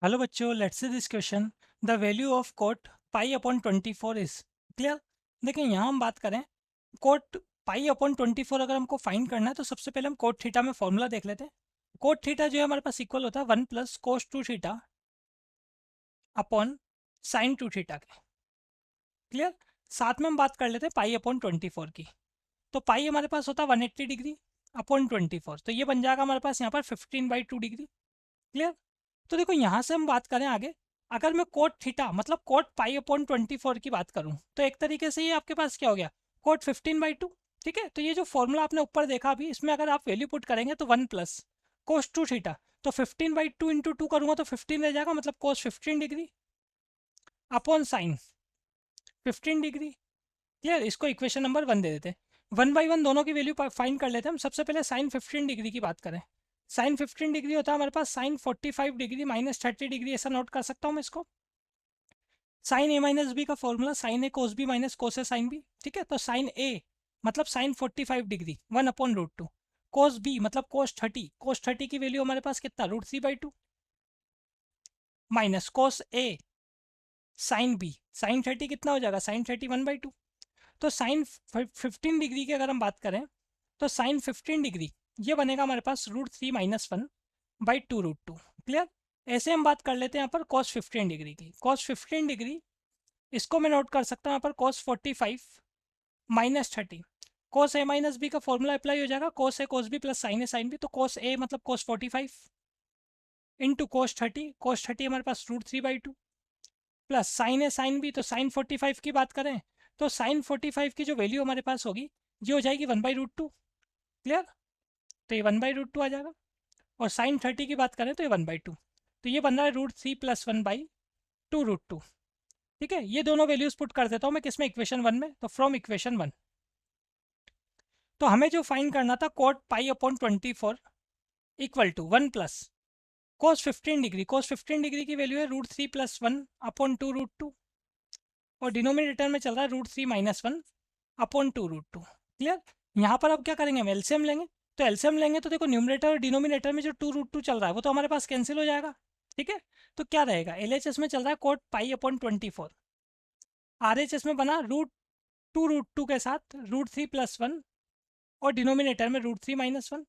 Hello बच्चों, let's see this question. The value of coat pi upon 24 is clear. देखिए यहाँ हम बात करें कोट पाई अपॉन 24 अगर हमको फाइंड करना है तो सबसे पहले हम कोट थीटा में फॉर्मूला देख लेते हैं। कोट थीटा जो है हमारे पास इक्वल होता है 1 प्लस कोस 2 थीटा अपॉन साइन 2 थीटा के। क्लियर। साथ में हम बात कर लेते हैं पाई अपॉन 24 की। तो पाई हमारे पास होता है 180 डिग्री अपॉन 24, तो ये बन जाएगा हमारे पास यहाँ पर 15/2 डिग्री। क्लियर। तो देखो यहाँ से हम बात करें आगे, अगर मैं कोट थीटा मतलब कोट पाई अपॉन 24 की बात करूँ तो एक तरीके से ये आपके पास क्या हो गया, कोट 15/2। ठीक है, तो ये जो फॉर्मूला आपने ऊपर देखा अभी, इसमें अगर आप वैल्यू पुट करेंगे तो 1 प्लस कोस 2 थीटा, तो 15/2 इंटू 2 करूँगा तो 15 रह जाएगा, मतलब कोस 15 degree upon sine 15 degree. Clear. इसको इक्वेशन नंबर 1 दे देते हैं। 1/1 दोनों की वैल्यू फाइंड कर लेते हैं हम। सबसे पहले साइन 15 डिग्री की बात करें। साइन 15 डिग्री होता है हमारे पास साइन 45 डिग्री माइनस 30 डिग्री, ऐसा नोट कर सकता हूँ मैं इसको। साइन ए माइनस बी का फॉर्मूला साइन ए कोस बी माइनस कोस ए साइन बी। ठीक है, तो साइन ए मतलब साइन 45 डिग्री 1/√2, कोस बी मतलब कोस 30, कोस 30 की वैल्यू हमारे पास कितना √3/2 माइनस कोस ए साइन बी, साइन 30 कितना हो जाएगा, साइन 30 1/2। तो साइन 15 डिग्री की अगर हम बात करें तो साइन 15 डिग्री ये बनेगा हमारे पास √3 - 1/2√2। क्लियर। ऐसे हम बात कर लेते हैं यहाँ पर कॉस 15 डिग्री की। कॉस 15 डिग्री इसको मैं नोट कर सकता हूँ यहाँ पर कॉस 45 माइनस 30। कोस ए माइनस बी का फॉर्मूला अप्लाई हो जाएगा, कोस ए कोस बी प्लस साइन ए साइन बी। तो कोस ए मतलब कोस 45 इंटू कोस 30, कोस 30 हमारे पास √3/2 प्लस साइन ए साइन बी। तो साइन 45 की बात करें तो साइन 45 की जो वैल्यू हमारे पास होगी ये हो जाएगी 1/√2। क्लियर। तो ये 1/√2 आ जाएगा। और साइन 30 की बात करें तो ये 1/2, तो ये बन रहा है √3 + 1/2√2। ठीक है, ये दोनों वैल्यूज पुट कर देता हूँ मैं किसमें, इक्वेशन 1 में। तो फ्रॉम इक्वेशन 1 तो हमें जो फाइंड करना था cot pi upon 24 equal to 1 plus cos 15 degree. Cos 15 degree की वैल्यू है √3 + 1/2√2 और डिनोमिनेटर में चल रहा है √3 - 1/2√2। क्लियर। यहाँ पर अब क्या करेंगे, हम एलसीएम लेंगे। तो एलसीएम लेंगे तो देखो न्यूमरेटर और डिनोमिनेटर में जो 2√2 चल रहा है वो तो हमारे पास कैंसिल हो जाएगा। ठीक है, तो क्या रहेगा, एलएचएस में चल रहा है कोट पाई अपॉन 24, आरएचएस में बना √2 के साथ √3 + 1 और डिनोमिनेटर में √3 - 1।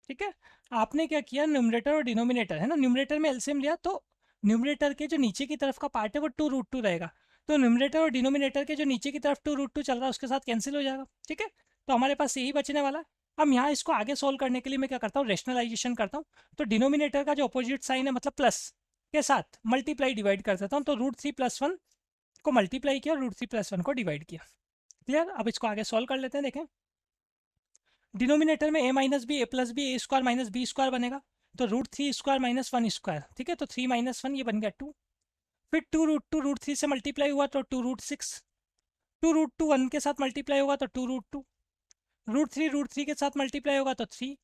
ठीक है, आपने क्या किया, न्यूमरेटर और डिनोमिनेटर है ना, न्यूमरेटर में एलसीएम लिया तो न्यूमरेटर के जो नीचे की तरफ का पार्ट है वो 2√2 रहेगा। तो न्यूमरेटर और डिनोमिनेटर के जो नीचे की तरफ 2√2 चल रहा है उसके साथ कैंसिल हो जाएगा। ठीक है, तो हमारे पास यही बचने वाला है। अब यहाँ इसको आगे सोल्व करने के लिए मैं क्या करता हूँ, रेशनलाइजेशन करता हूँ। तो डिनोमिनेटर का जो अपोजिट साइन है मतलब प्लस के साथ मल्टीप्लाई डिवाइड कर देता हूँ। तो √3 + 1 को मल्टीप्लाई किया, √3 + 1 को डिवाइड किया। क्लियर। अब इसको आगे सोल्व कर लेते हैं। देखें, डिनोमिनेटर में a minus b a plus b a square minus b square बनेगा, तो √3² - 1 स्क्वायर। ठीक है, तो 3 - 1 ये बन गया 2। फिर 2√2 √3 से मल्टीप्लाई हुआ तो 2√6, 2√2 1 के साथ मल्टीप्लाई होगा तो 2√2, √3 के साथ मल्टीप्लाई होगा तो 3,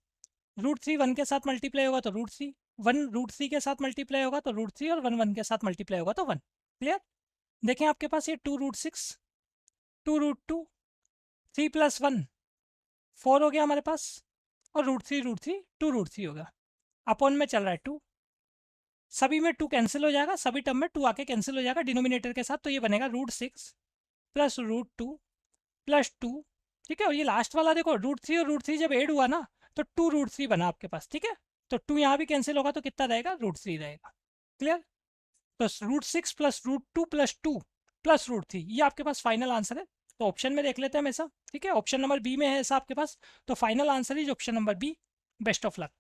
√3 1 के साथ मल्टीप्लाई होगा तो √3, 1 √3 के साथ मल्टीप्लाई होगा तो √3 और 1 1 के साथ मल्टीप्लाई होगा तो 1। क्लियर। देखें आपके पास ये 2√6 2√2 3 + 1 4 हो गया हमारे पास, और √3 2√3 होगा। अपॉन में चल रहा है 2, सभी में 2 कैंसिल हो जाएगा, सभी टर्म में 2 आके कैंसिल हो जाएगा डिनोमिनेटर के साथ। तो ये बनेगा √6 + √2 + 2। ठीक है, और ये लास्ट वाला देखो √3 और √3 जब ऐड हुआ ना तो 2√3 बना आपके पास। ठीक है, तो 2 यहाँ भी कैंसिल होगा तो कितना रहेगा, √3 रहेगा। क्लियर। तो √6 + √2 + 2 + √3 ये आपके पास फाइनल आंसर है। तो ऑप्शन में देख लेते हैं हम ऐसा। ठीक है, ऑप्शन नंबर बी में है ऐसा आपके पास। तो final answer is option number B. Best of luck.